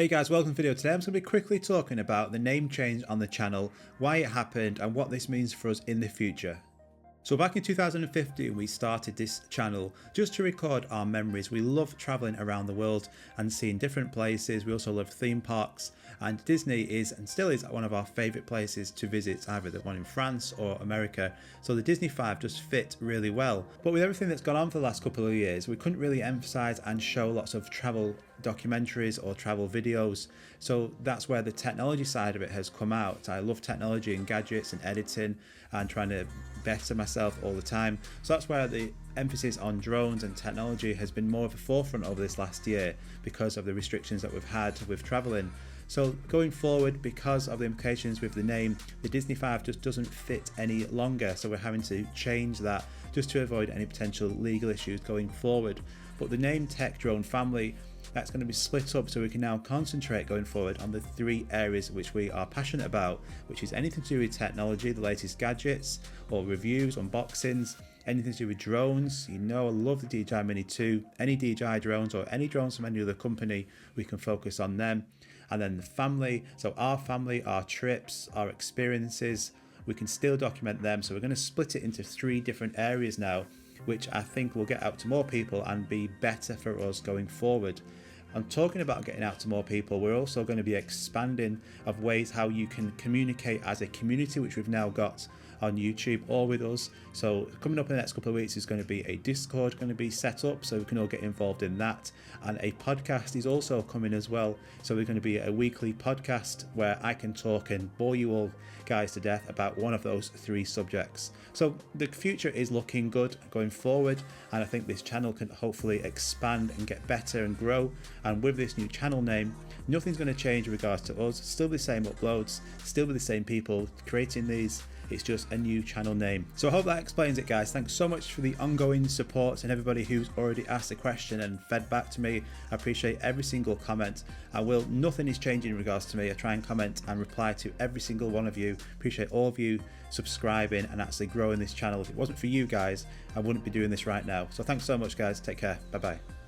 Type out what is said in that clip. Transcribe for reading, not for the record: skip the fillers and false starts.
Hey guys, welcome to the video. Today I'm going to be quickly talking about the name change on the channel, why it happened and what this means for us in the future. So back in 2015 we started this channel just to record our memories. We love traveling around the world and seeing different places. We also love theme parks, and Disney is and still is one of our favourite places to visit, either the one in France or America. So the Disney 5 just fit really well. But with everything that's gone on for the last couple of years, we couldn't really emphasise and show lots of travel documentaries or travel videos. So that's where the technology side of it has come out. I love technology and gadgets and editing and trying to better myself all the time. So that's where the emphasis on drones and technology has been more of a forefront over this last year because of the restrictions that we've had with traveling. So going forward, because of the implications with the name, the Disney 5 just doesn't fit any longer. So we're having to change that just to avoid any potential legal issues going forward. But the name Tech Drone Family, that's going to be split up so we can now concentrate going forward on the three areas which we are passionate about, which is anything to do with technology, the latest gadgets or reviews, unboxings, anything to do with drones. You know I love the DJI Mini 2, any DJI drones or any drones from any other company, we can focus on them. And then the family, so our family, our trips, our experiences, we can still document them. So we're going to split it into three different areas now, which I think will get out to more people and be better for us going forward. I'm talking about getting out to more people. We're also going to be expanding of ways how you can communicate as a community, which we've now got on YouTube or with us. So coming up in the next couple of weeks is going to be a Discord going to be set up so we can all get involved in that, and a podcast is also coming as well. So we're going to be a weekly podcast where I can talk and bore you all guys to death about one of those three subjects. So the future is looking good going forward, and I think this channel can hopefully expand and get better and grow. And with this new channel name, nothing's going to change in regards to us. Still the same uploads, still with the same people creating these. It's just a new channel name. So I hope that explains it, guys. Thanks so much for the ongoing support and everybody who's already asked a question and fed back to me. I appreciate every single comment. Nothing is changing in regards to me. I try and comment and reply to every single one of you. Appreciate all of you subscribing and actually growing this channel. If it wasn't for you guys, I wouldn't be doing this right now. So thanks so much, guys. Take care. Bye bye.